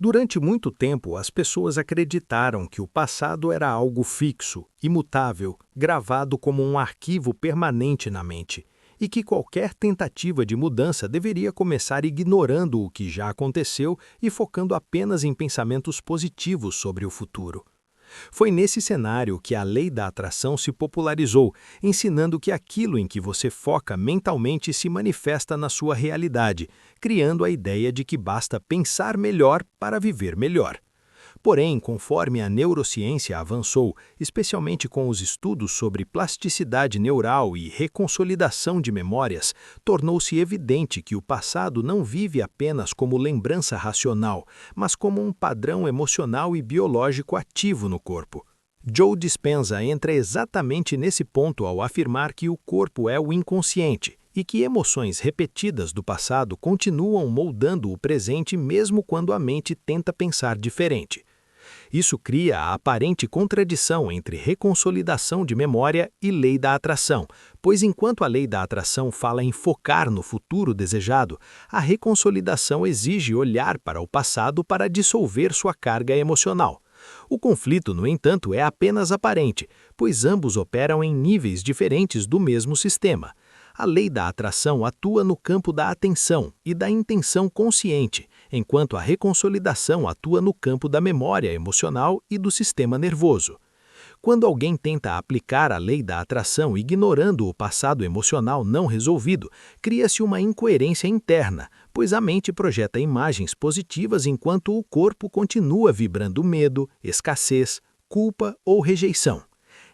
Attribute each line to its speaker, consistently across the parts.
Speaker 1: Durante muito tempo, as pessoas acreditaram que o passado era algo fixo, imutável, gravado como um arquivo permanente na mente, e que qualquer tentativa de mudança deveria começar ignorando o que já aconteceu e focando apenas em pensamentos positivos sobre o futuro. Foi nesse cenário que a lei da atração se popularizou, ensinando que aquilo em que você foca mentalmente se manifesta na sua realidade, criando a ideia de que basta pensar melhor para viver melhor. Porém, conforme a neurociência avançou, especialmente com os estudos sobre plasticidade neural e reconsolidação de memórias, tornou-se evidente que o passado não vive apenas como lembrança racional, mas como um padrão emocional e biológico ativo no corpo. Joe Dispenza entra exatamente nesse ponto ao afirmar que o corpo é o inconsciente e que emoções repetidas do passado continuam moldando o presente mesmo quando a mente tenta pensar diferente. Isso cria a aparente contradição entre reconsolidação de memória e lei da atração, pois enquanto a lei da atração fala em focar no futuro desejado, a reconsolidação exige olhar para o passado para dissolver sua carga emocional. O conflito, no entanto, é apenas aparente, pois ambos operam em níveis diferentes do mesmo sistema. A lei da atração atua no campo da atenção e da intenção consciente, enquanto a reconsolidação atua no campo da memória emocional e do sistema nervoso. Quando alguém tenta aplicar a lei da atração ignorando o passado emocional não resolvido, cria-se uma incoerência interna, pois a mente projeta imagens positivas enquanto o corpo continua vibrando medo, escassez, culpa ou rejeição.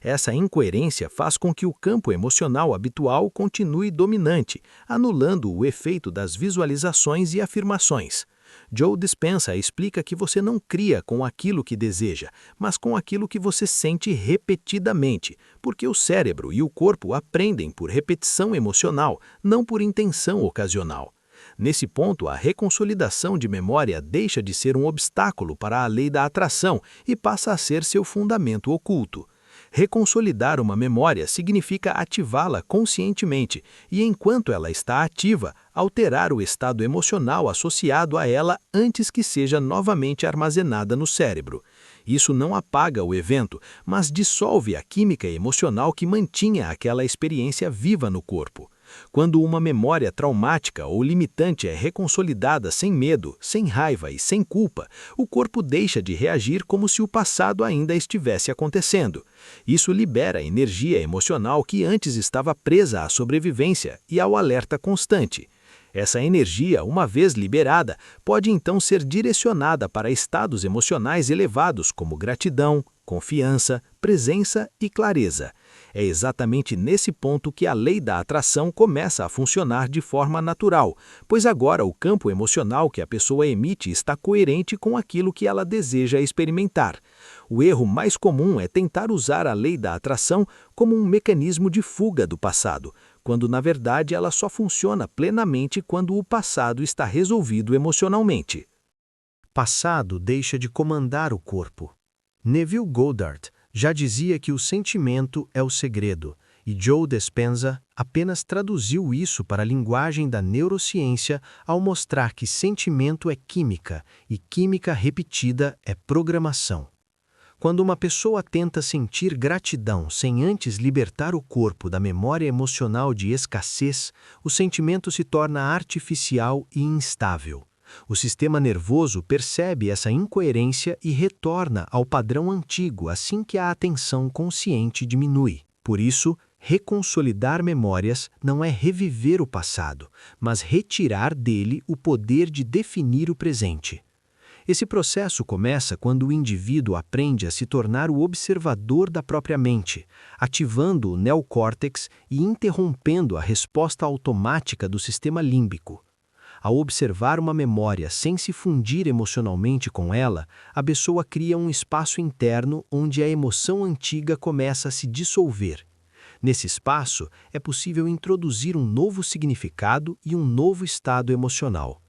Speaker 1: Essa incoerência faz com que o campo emocional habitual continue dominante, anulando o efeito das visualizações e afirmações. Joe Dispenza explica que você não cria com aquilo que deseja, mas com aquilo que você sente repetidamente, porque o cérebro e o corpo aprendem por repetição emocional, não por intenção ocasional. Nesse ponto, a reconsolidação de memória deixa de ser um obstáculo para a lei da atração e passa a ser seu fundamento oculto. Reconsolidar uma memória significa ativá-la conscientemente e, enquanto ela está ativa, alterar o estado emocional associado a ela antes que seja novamente armazenada no cérebro. Isso não apaga o evento, mas dissolve a química emocional que mantinha aquela experiência viva no corpo. Quando uma memória traumática ou limitante é reconsolidada sem medo, sem raiva e sem culpa, o corpo deixa de reagir como se o passado ainda estivesse acontecendo. Isso libera energia emocional que antes estava presa à sobrevivência e ao alerta constante. Essa energia, uma vez liberada, pode então ser direcionada para estados emocionais elevados como gratidão, confiança, presença e clareza. É exatamente nesse ponto que a lei da atração começa a funcionar de forma natural, pois agora o campo emocional que a pessoa emite está coerente com aquilo que ela deseja experimentar. O erro mais comum é tentar usar a lei da atração como um mecanismo de fuga do passado, quando na verdade ela só funciona plenamente quando o passado está resolvido emocionalmente.
Speaker 2: Passado deixa de comandar o corpo. Neville Goddard já dizia que o sentimento é o segredo, e Joe Dispenza apenas traduziu isso para a linguagem da neurociência ao mostrar que sentimento é química e química repetida é programação. Quando uma pessoa tenta sentir gratidão sem antes libertar o corpo da memória emocional de escassez, o sentimento se torna artificial e instável. O sistema nervoso percebe essa incoerência e retorna ao padrão antigo assim que a atenção consciente diminui. Por isso, reconsolidar memórias não é reviver o passado, mas retirar dele o poder de definir o presente. Esse processo começa quando o indivíduo aprende a se tornar o observador da própria mente, ativando o neocórtex e interrompendo a resposta automática do sistema límbico. Ao observar uma memória sem se fundir emocionalmente com ela, a pessoa cria um espaço interno onde a emoção antiga começa a se dissolver. Nesse espaço, é possível introduzir um novo significado e um novo estado emocional.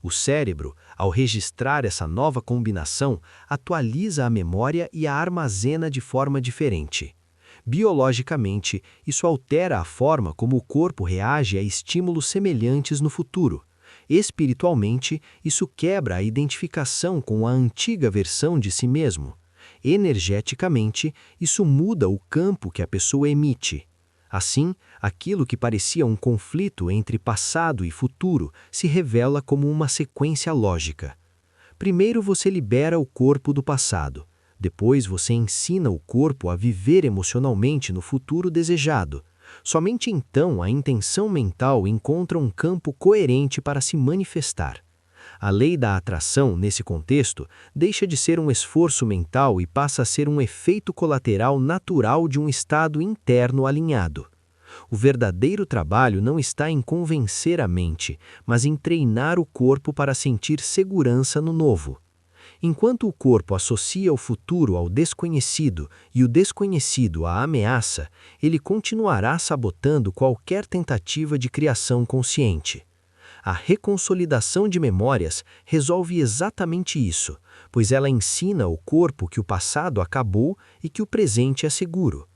Speaker 2: O cérebro, ao registrar essa nova combinação, atualiza a memória e a armazena de forma diferente. Biologicamente, isso altera a forma como o corpo reage a estímulos semelhantes no futuro. Espiritualmente, isso quebra a identificação com a antiga versão de si mesmo. Energeticamente, isso muda o campo que a pessoa emite. Assim, aquilo que parecia um conflito entre passado e futuro se revela como uma sequência lógica. Primeiro você libera o corpo do passado. Depois você ensina o corpo a viver emocionalmente no futuro desejado. Somente então a intenção mental encontra um campo coerente para se manifestar. A lei da atração, nesse contexto, deixa de ser um esforço mental e passa a ser um efeito colateral natural de um estado interno alinhado. O verdadeiro trabalho não está em convencer a mente, mas em treinar o corpo para sentir segurança no novo. Enquanto o corpo associa o futuro ao desconhecido e o desconhecido à ameaça, ele continuará sabotando qualquer tentativa de criação consciente. A reconsolidação de memórias resolve exatamente isso, pois ela ensina ao corpo que o passado acabou e que o presente é seguro.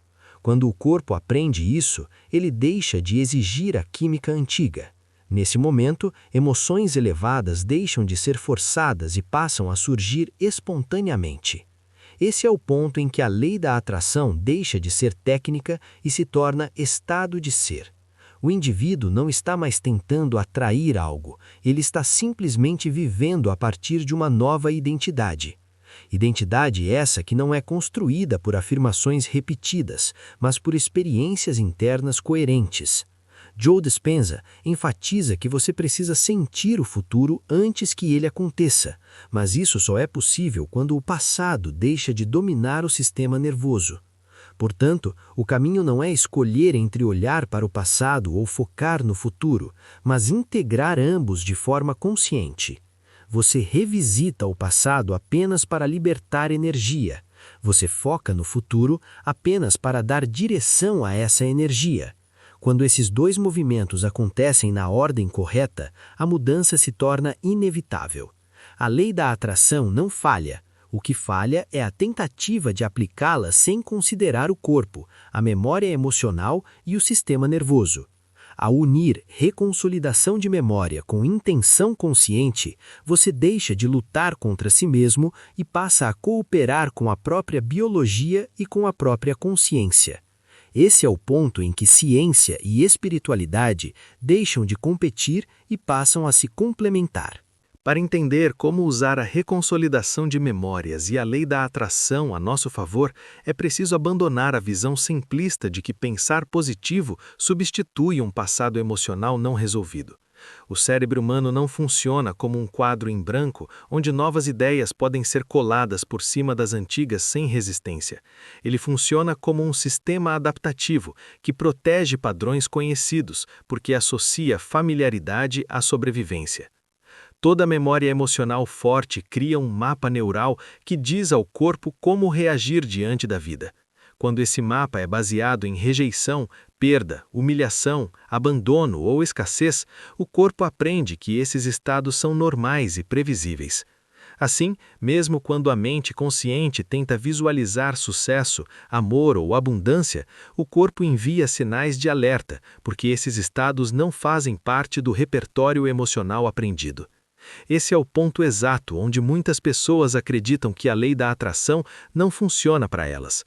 Speaker 2: Quando o corpo aprende isso, ele deixa de exigir a química antiga. Nesse momento, emoções elevadas deixam de ser forçadas e passam a surgir espontaneamente. Esse é o ponto em que a lei da atração deixa de ser técnica e se torna estado de ser. O indivíduo não está mais tentando atrair algo, ele está simplesmente vivendo a partir de uma nova identidade. Identidade essa que não é construída por afirmações repetidas, mas por experiências internas coerentes. Joe Dispenza enfatiza que você precisa sentir o futuro antes que ele aconteça, mas isso só é possível quando o passado deixa de dominar o sistema nervoso. Portanto, o caminho não é escolher entre olhar para o passado ou focar no futuro, mas integrar ambos de forma consciente. Você revisita o passado apenas para libertar energia. Você foca no futuro apenas para dar direção a essa energia. Quando esses dois movimentos acontecem na ordem correta, a mudança se torna inevitável. A lei da atração não falha. O que falha é a tentativa de aplicá-la sem considerar o corpo, a memória emocional e o sistema nervoso. Ao unir reconsolidação de memória com intenção consciente, você deixa de lutar contra si mesmo e passa a cooperar com a própria biologia e com a própria consciência. Esse é o ponto em que ciência e espiritualidade deixam de competir e passam a se complementar.
Speaker 1: Para entender como usar a reconsolidação de memórias e a lei da atração a nosso favor, é preciso abandonar a visão simplista de que pensar positivo substitui um passado emocional não resolvido. O cérebro humano não funciona como um quadro em branco onde novas ideias podem ser coladas por cima das antigas sem resistência. Ele funciona como um sistema adaptativo que protege padrões conhecidos, porque associa familiaridade à sobrevivência. Toda memória emocional forte cria um mapa neural que diz ao corpo como reagir diante da vida. Quando esse mapa é baseado em rejeição, perda, humilhação, abandono ou escassez, o corpo aprende que esses estados são normais e previsíveis. Assim, mesmo quando a mente consciente tenta visualizar sucesso, amor ou abundância, o corpo envia sinais de alerta, porque esses estados não fazem parte do repertório emocional aprendido. Esse é o ponto exato onde muitas pessoas acreditam que a lei da atração não funciona para elas.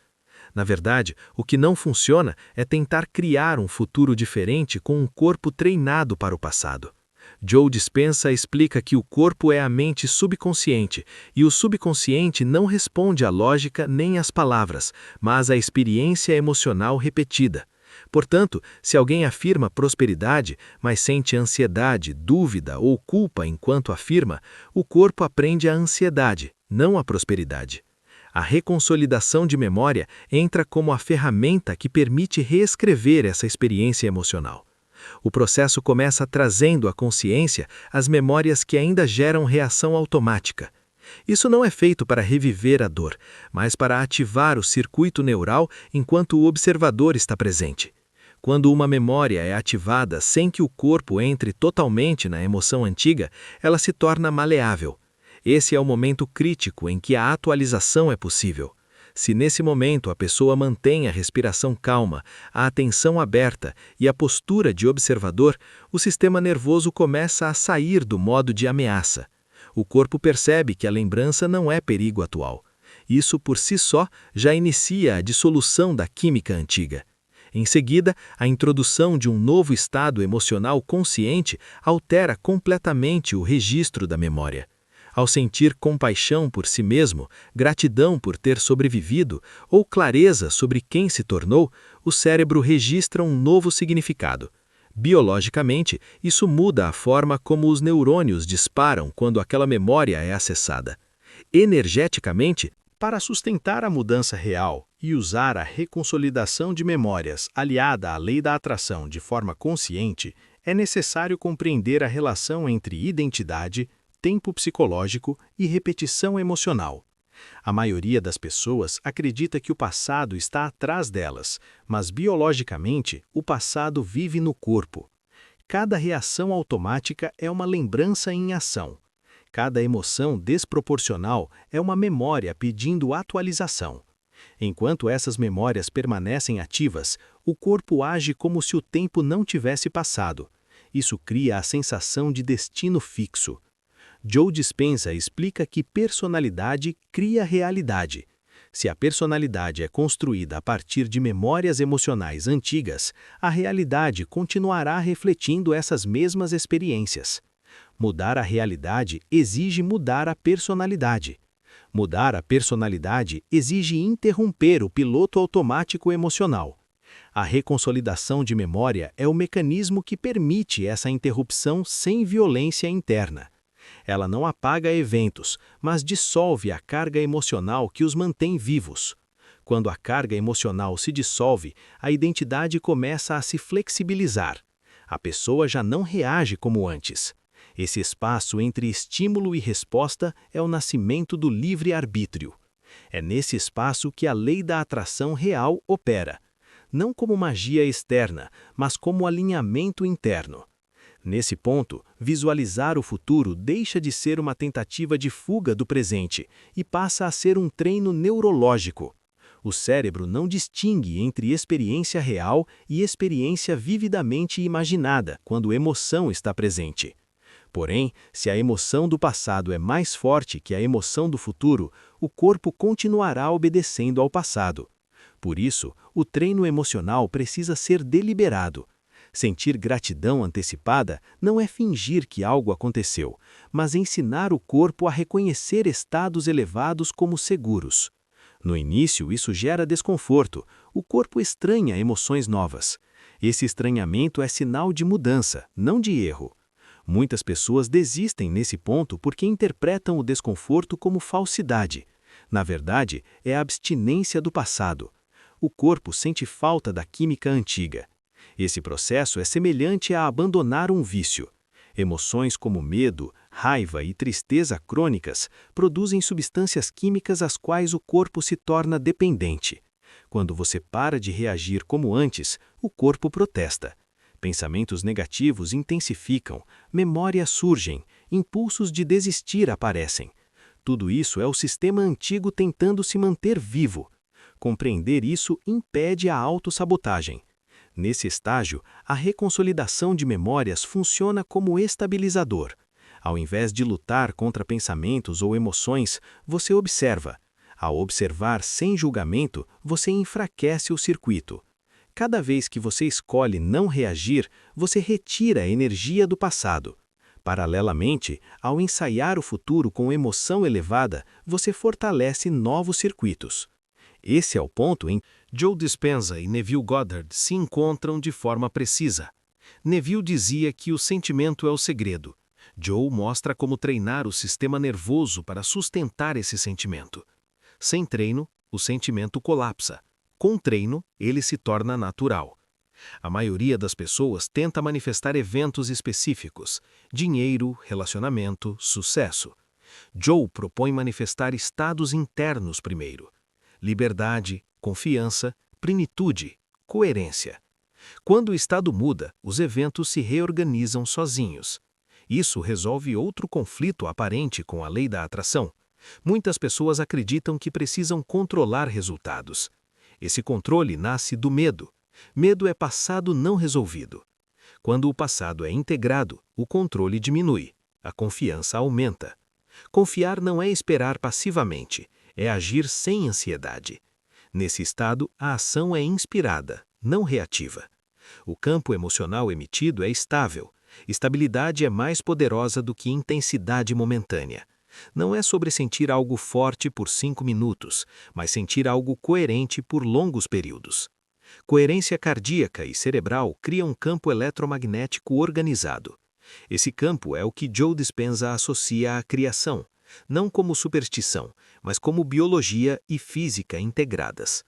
Speaker 1: Na verdade, o que não funciona é tentar criar um futuro diferente com um corpo treinado para o passado. Joe Dispenza explica que o corpo é a mente subconsciente, e o subconsciente não responde à lógica nem às palavras, mas à experiência emocional repetida. Portanto, se alguém afirma prosperidade, mas sente ansiedade, dúvida ou culpa enquanto afirma, o corpo aprende a ansiedade, não a prosperidade. A reconsolidação de memória entra como a ferramenta que permite reescrever essa experiência emocional. O processo começa trazendo à consciência as memórias que ainda geram reação automática. Isso não é feito para reviver a dor, mas para ativar o circuito neural enquanto o observador está presente. Quando uma memória é ativada sem que o corpo entre totalmente na emoção antiga, ela se torna maleável. Esse é o momento crítico em que a atualização é possível. Se nesse momento a pessoa mantém a respiração calma, a atenção aberta e a postura de observador, o sistema nervoso começa a sair do modo de ameaça. O corpo percebe que a lembrança não é perigo atual. Isso por si só já inicia a dissolução da química antiga. Em seguida, a introdução de um novo estado emocional consciente altera completamente o registro da memória. Ao sentir compaixão por si mesmo, gratidão por ter sobrevivido ou clareza sobre quem se tornou, o cérebro registra um novo significado. Biologicamente, isso muda a forma como os neurônios disparam quando aquela memória é acessada. Energeticamente, para sustentar a mudança real e usar a reconsolidação de memórias aliada à lei da atração de forma consciente, é necessário compreender a relação entre identidade, tempo psicológico e repetição emocional. A maioria das pessoas acredita que o passado está atrás delas, mas biologicamente o passado vive no corpo. Cada reação automática é uma lembrança em ação. Cada emoção desproporcional é uma memória pedindo atualização. Enquanto essas memórias permanecem ativas, o corpo age como se o tempo não tivesse passado. Isso cria a sensação de destino fixo. Joe Dispenza explica que personalidade cria realidade. Se a personalidade é construída a partir de memórias emocionais antigas, a realidade continuará refletindo essas mesmas experiências. Mudar a realidade exige mudar a personalidade. Mudar a personalidade exige interromper o piloto automático emocional. A reconsolidação de memória é o mecanismo que permite essa interrupção sem violência interna. Ela não apaga eventos, mas dissolve a carga emocional que os mantém vivos. Quando a carga emocional se dissolve, a identidade começa a se flexibilizar. A pessoa já não reage como antes. Esse espaço entre estímulo e resposta é o nascimento do livre-arbítrio. É nesse espaço que a lei da atração real opera, não como magia externa, mas como alinhamento interno. Nesse ponto, visualizar o futuro deixa de ser uma tentativa de fuga do presente e passa a ser um treino neurológico. O cérebro não distingue entre experiência real e experiência vividamente imaginada quando emoção está presente. Porém, se a emoção do passado é mais forte que a emoção do futuro, o corpo continuará obedecendo ao passado. Por isso, o treino emocional precisa ser deliberado. Sentir gratidão antecipada não é fingir que algo aconteceu, mas ensinar o corpo a reconhecer estados elevados como seguros. No início, isso gera desconforto, o corpo estranha emoções novas. Esse estranhamento é sinal de mudança, não de erro. Muitas pessoas desistem nesse ponto porque interpretam o desconforto como falsidade. Na verdade, é a abstinência do passado. O corpo sente falta da química antiga. Esse processo é semelhante a abandonar um vício. Emoções como medo, raiva e tristeza crônicas produzem substâncias químicas às quais o corpo se torna dependente. Quando você para de reagir como antes, o corpo protesta. Pensamentos negativos intensificam, memórias surgem, impulsos de desistir aparecem. Tudo isso é o sistema antigo tentando se manter vivo. Compreender isso impede a autossabotagem. Nesse estágio, a reconsolidação de memórias funciona como estabilizador. Ao invés de lutar contra pensamentos ou emoções, você observa. Ao observar sem julgamento, você enfraquece o circuito. Cada vez que você escolhe não reagir, você retira a energia do passado. Paralelamente, ao ensaiar o futuro com emoção elevada, você fortalece novos circuitos. Esse é o ponto em que Joe Dispenza e Neville Goddard se encontram de forma precisa. Neville dizia que o sentimento é o segredo. Joe mostra como treinar o sistema nervoso para sustentar esse sentimento. Sem treino, o sentimento colapsa. Com treino, ele se torna natural. A maioria das pessoas tenta manifestar eventos específicos: dinheiro, relacionamento, sucesso. Joe propõe manifestar estados internos primeiro: liberdade, confiança, plenitude, coerência. Quando o estado muda, os eventos se reorganizam sozinhos. Isso resolve outro conflito aparente com a lei da atração. Muitas pessoas acreditam que precisam controlar resultados. Esse controle nasce do medo. Medo é passado não resolvido. Quando o passado é integrado, o controle diminui, a confiança aumenta. Confiar não é esperar passivamente, é agir sem ansiedade. Nesse estado, a ação é inspirada, não reativa. O campo emocional emitido é estável. Estabilidade é mais poderosa do que intensidade momentânea. Não é sobre sentir algo forte por 5 minutos, mas sentir algo coerente por longos períodos. Coerência cardíaca e cerebral cria um campo eletromagnético organizado. Esse campo é o que Joe Dispenza associa à criação, não como superstição, mas como biologia e física integradas.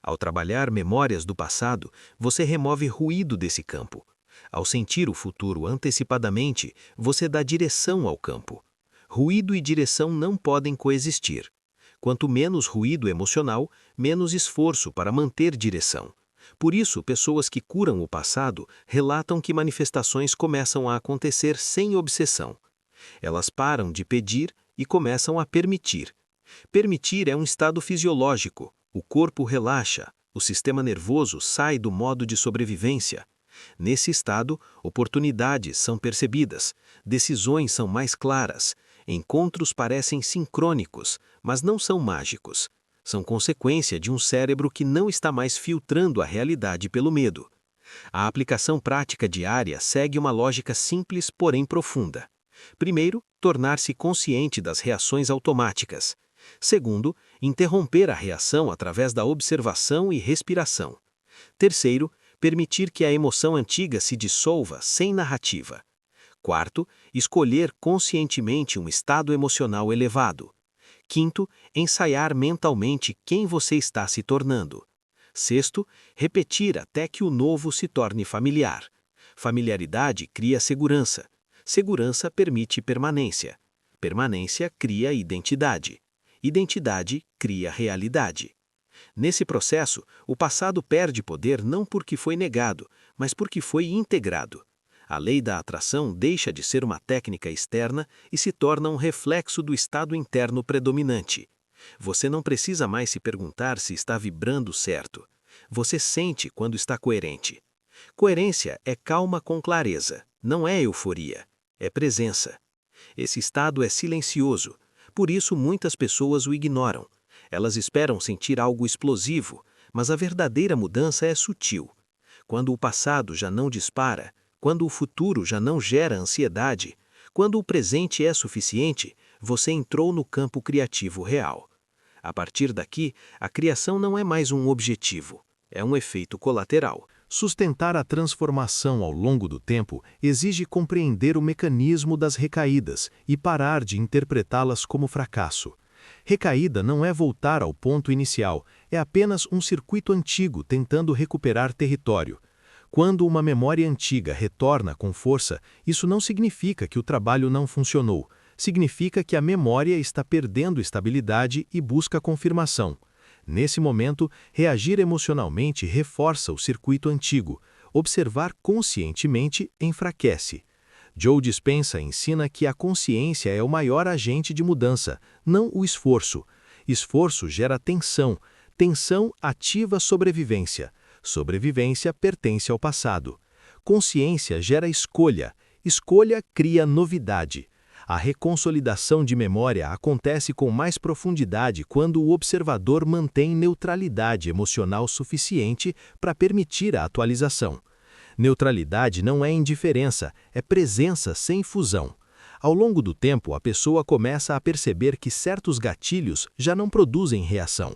Speaker 1: Ao trabalhar memórias do passado, você remove ruído desse campo. Ao sentir o futuro antecipadamente, você dá direção ao campo. Ruído e direção não podem coexistir. Quanto menos ruído emocional, menos esforço para manter direção. Por isso, pessoas que curam o passado relatam que manifestações começam a acontecer sem obsessão. Elas param de pedir e começam a permitir. Permitir é um estado fisiológico. O corpo relaxa, o sistema nervoso sai do modo de sobrevivência. Nesse estado, oportunidades são percebidas, decisões são mais claras, encontros parecem sincrônicos, mas não são mágicos. São consequência de um cérebro que não está mais filtrando a realidade pelo medo. A aplicação prática diária segue uma lógica simples, porém profunda. Primeiro, tornar-se consciente das reações automáticas. Segundo, interromper a reação através da observação e respiração. Terceiro, permitir que a emoção antiga se dissolva sem narrativa. Quarto, escolher conscientemente um estado emocional elevado. Quinto, ensaiar mentalmente quem você está se tornando. Sexto, repetir até que o novo se torne familiar. Familiaridade cria segurança. Segurança permite permanência. Permanência cria identidade. Identidade cria realidade. Nesse processo, o passado perde poder não porque foi negado, mas porque foi integrado. A lei da atração deixa de ser uma técnica externa e se torna um reflexo do estado interno predominante. Você não precisa mais se perguntar se está vibrando certo. Você sente quando está coerente. Coerência é calma com clareza, não é euforia, é presença. Esse estado é silencioso, por isso muitas pessoas o ignoram. Elas esperam sentir algo explosivo, mas a verdadeira mudança é sutil. Quando o passado já não dispara, quando o futuro já não gera ansiedade, quando o presente é suficiente, você entrou no campo criativo real. A partir daqui, a criação não é mais um objetivo, é um efeito colateral.
Speaker 2: Sustentar a transformação ao longo do tempo exige compreender o mecanismo das recaídas e parar de interpretá-las como fracasso. Recaída não é voltar ao ponto inicial, é apenas um circuito antigo tentando recuperar território. Quando uma memória antiga retorna com força, isso não significa que o trabalho não funcionou. Significa que a memória está perdendo estabilidade e busca confirmação. Nesse momento, reagir emocionalmente reforça o circuito antigo. Observar conscientemente enfraquece. Joe Dispenza ensina que a consciência é o maior agente de mudança, não o esforço. Esforço gera tensão. Tensão ativa a sobrevivência. Sobrevivência pertence ao passado. Consciência gera escolha. Escolha cria novidade. A reconsolidação de memória acontece com mais profundidade quando o observador mantém neutralidade emocional suficiente para permitir a atualização. Neutralidade não é indiferença, é presença sem fusão. Ao longo do tempo, a pessoa começa a perceber que certos gatilhos já não produzem reação.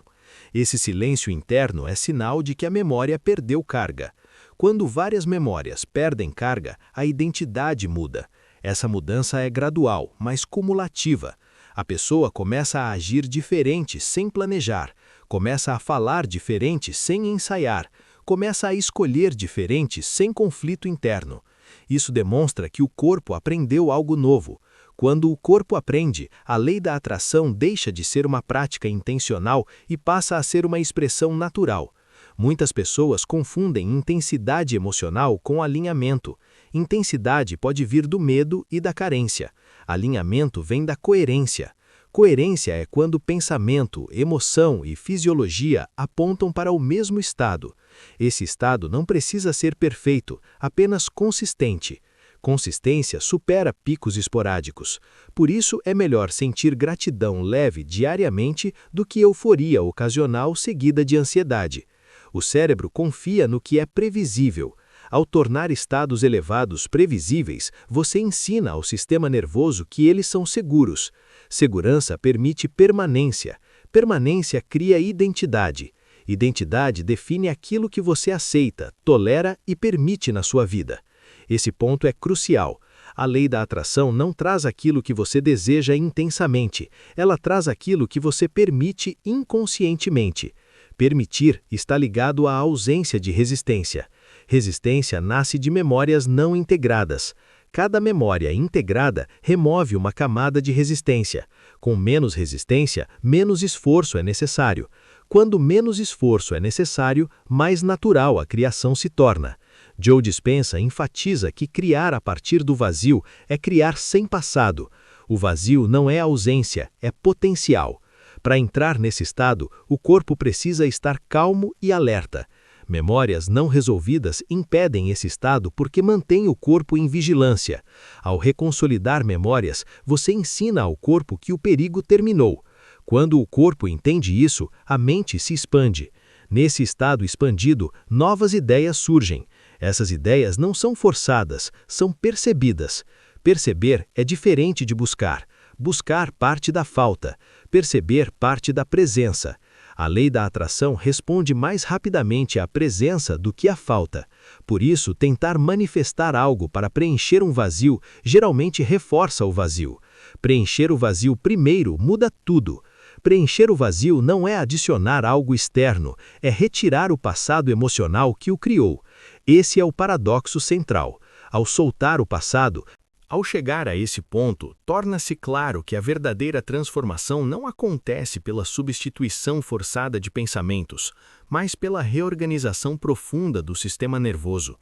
Speaker 2: Esse silêncio interno é sinal de que a memória perdeu carga. Quando várias memórias perdem carga, a identidade muda. Essa mudança é gradual, mas cumulativa. A pessoa começa a agir diferente sem planejar, começa a falar diferente sem ensaiar, começa a escolher diferente sem conflito interno. Isso demonstra que o corpo aprendeu algo novo. Quando o corpo aprende, a lei da atração deixa de ser uma prática intencional e passa a ser uma expressão natural. Muitas pessoas confundem intensidade emocional com alinhamento. Intensidade pode vir do medo e da carência. Alinhamento vem da coerência. Coerência é quando pensamento, emoção e fisiologia apontam para o mesmo estado. Esse estado não precisa ser perfeito, apenas consistente. Consistência supera picos esporádicos. Por isso, é melhor sentir gratidão leve diariamente do que euforia ocasional seguida de ansiedade. O cérebro confia no que é previsível. Ao tornar estados elevados previsíveis, você ensina ao sistema nervoso que eles são seguros. Segurança permite permanência. Permanência cria identidade. Identidade define aquilo que você aceita, tolera e permite na sua vida. Esse ponto é crucial. A lei da atração não traz aquilo que você deseja intensamente, ela traz aquilo que você permite inconscientemente. Permitir está ligado à ausência de resistência. Resistência nasce de memórias não integradas. Cada memória integrada remove uma camada de resistência. Com menos resistência, menos esforço é necessário. Quando menos esforço é necessário, mais natural a criação se torna. Joe Dispenza enfatiza que criar a partir do vazio é criar sem passado. O vazio não é ausência, é potencial. Para entrar nesse estado, o corpo precisa estar calmo e alerta. Memórias não resolvidas impedem esse estado porque mantêm o corpo em vigilância. Ao reconsolidar memórias, você ensina ao corpo que o perigo terminou. Quando o corpo entende isso, a mente se expande. Nesse estado expandido, novas ideias surgem. Essas ideias não são forçadas, são percebidas. Perceber é diferente de buscar. Buscar parte da falta. Perceber parte da presença. A lei da atração responde mais rapidamente à presença do que à falta. Por isso, tentar manifestar algo para preencher um vazio geralmente reforça o vazio. Preencher o vazio primeiro muda tudo. Preencher o vazio não é adicionar algo externo, é retirar o passado emocional que o criou. Esse é o paradoxo central. Ao soltar o passado, ao chegar a esse ponto, torna-se claro que a verdadeira transformação não acontece pela substituição forçada de pensamentos, mas pela reorganização profunda do sistema nervoso.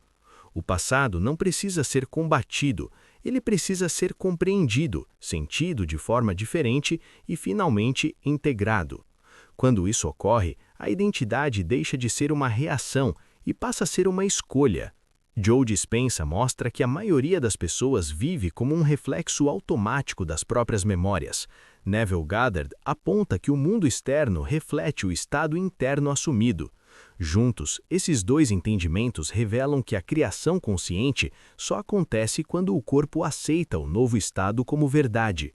Speaker 2: O passado não precisa ser combatido, ele precisa ser compreendido, sentido de forma diferente e, finalmente, integrado. Quando isso ocorre, a identidade deixa de ser uma reação e passa a ser uma escolha. Joe Dispenza mostra que a maioria das pessoas vive como um reflexo automático das próprias memórias. Neville Goddard aponta que o mundo externo reflete o estado interno assumido. Juntos, esses dois entendimentos revelam que a criação consciente só acontece quando o corpo aceita o novo estado como verdade.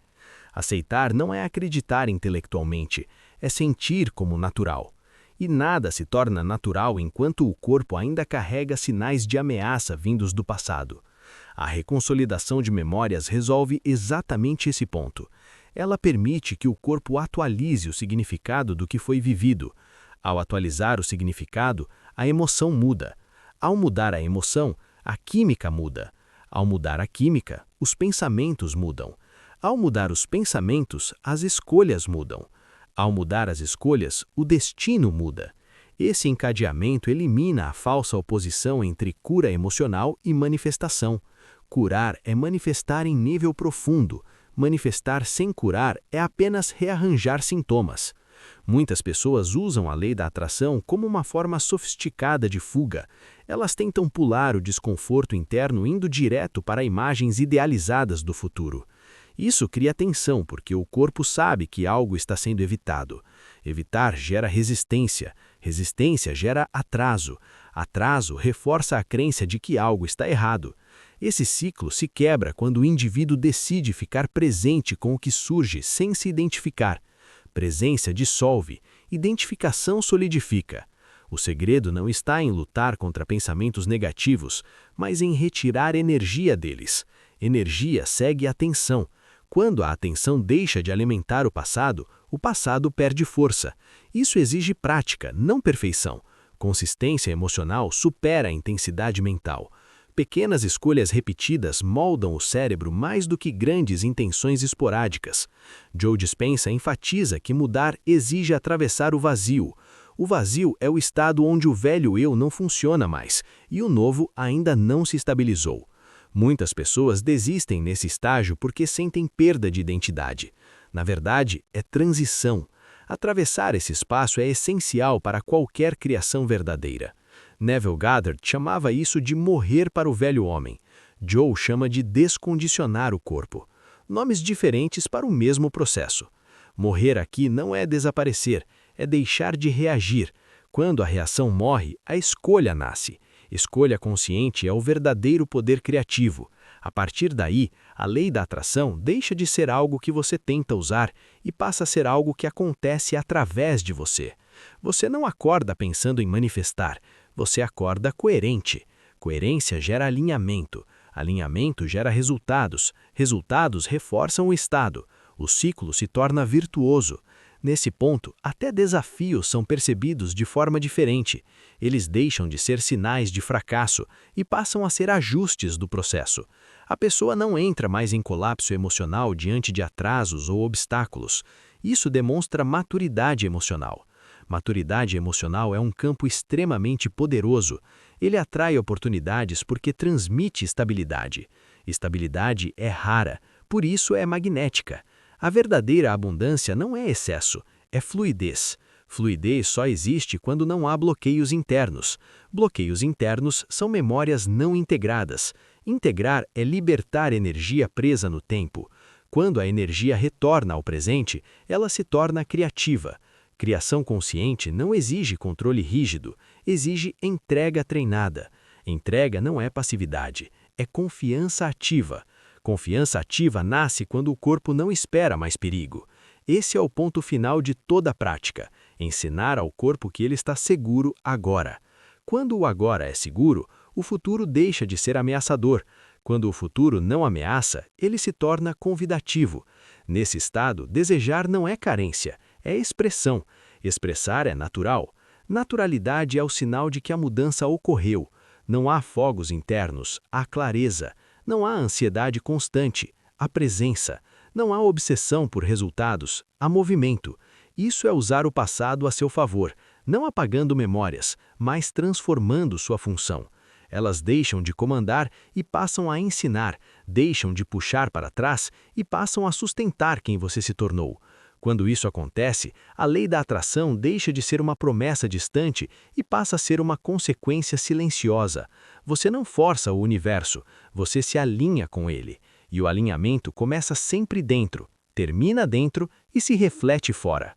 Speaker 2: Aceitar não é acreditar intelectualmente, é sentir como natural. E nada se torna natural enquanto o corpo ainda carrega sinais de ameaça vindos do passado. A reconsolidação de memórias resolve exatamente esse ponto. Ela permite que o corpo atualize o significado do que foi vivido. Ao atualizar o significado, a emoção muda. Ao mudar a emoção, a química muda. Ao mudar a química, os pensamentos mudam. Ao mudar os pensamentos, as escolhas mudam. Ao mudar as escolhas, o destino muda. Esse encadeamento elimina a falsa oposição entre cura emocional e manifestação. Curar é manifestar em nível profundo. Manifestar sem curar é apenas rearranjar sintomas. Muitas pessoas usam a lei da atração como uma forma sofisticada de fuga. Elas tentam pular o desconforto interno indo direto para imagens idealizadas do futuro. Isso cria tensão porque o corpo sabe que algo está sendo evitado. Evitar gera resistência. Resistência gera atraso. Atraso reforça a crença de que algo está errado. Esse ciclo se quebra quando o indivíduo decide ficar presente com o que surge sem se identificar. Presença dissolve, identificação solidifica. O segredo não está em lutar contra pensamentos negativos, mas em retirar energia deles. Energia segue a atenção. Quando a atenção deixa de alimentar o passado perde força. Isso exige prática, não perfeição. Consistência emocional supera a intensidade mental. Pequenas escolhas repetidas moldam o cérebro mais do que grandes intenções esporádicas. Joe Dispenza enfatiza que mudar exige atravessar o vazio. O vazio é o estado onde o velho eu não funciona mais e o novo ainda não se estabilizou. Muitas pessoas desistem nesse estágio porque sentem perda de identidade. Na verdade, é transição. Atravessar esse espaço é essencial para qualquer criação verdadeira. Neville Goddard chamava isso de morrer para o velho homem. Joe chama de descondicionar o corpo. Nomes diferentes para o mesmo processo. Morrer aqui não é desaparecer, é deixar de reagir. Quando a reação morre, a escolha nasce. Escolha consciente é o verdadeiro poder criativo. A partir daí, a lei da atração deixa de ser algo que você tenta usar e passa a ser algo que acontece através de você. Você não acorda pensando em manifestar, você acorda coerente. Coerência gera alinhamento. Alinhamento gera resultados. Resultados reforçam o estado. O ciclo se torna virtuoso. Nesse ponto, até desafios são percebidos de forma diferente. Eles deixam de ser sinais de fracasso e passam a ser ajustes do processo. A pessoa não entra mais em colapso emocional diante de atrasos ou obstáculos. Isso demonstra maturidade emocional. Maturidade emocional é um campo extremamente poderoso. Ele atrai oportunidades porque transmite estabilidade. Estabilidade é rara, por isso é magnética. A verdadeira abundância não é excesso, é fluidez. Fluidez só existe quando não há bloqueios internos. Bloqueios internos são memórias não integradas. Integrar é libertar energia presa no tempo. Quando a energia retorna ao presente, ela se torna criativa. Criação consciente não exige controle rígido, exige entrega treinada. Entrega não é passividade, é confiança ativa. Confiança ativa nasce quando o corpo não espera mais perigo. Esse é o ponto final de toda a prática, ensinar ao corpo que ele está seguro agora. Quando o agora é seguro, o futuro deixa de ser ameaçador. Quando o futuro não ameaça, ele se torna convidativo. Nesse estado, desejar não é carência, é expressão. Expressar é natural. Naturalidade é o sinal de que a mudança ocorreu. Não há fogos internos, há clareza. Não há ansiedade constante, há presença. Não há obsessão por resultados, há movimento. Isso é usar o passado a seu favor, não apagando memórias, mas transformando sua função. Elas deixam de comandar e passam a ensinar, deixam de puxar para trás e passam a sustentar quem você se tornou. Quando isso acontece, a lei da atração deixa de ser uma promessa distante e passa a ser uma consequência silenciosa. Você não força o universo, você se alinha com ele. E o alinhamento começa sempre dentro, termina dentro e se reflete fora.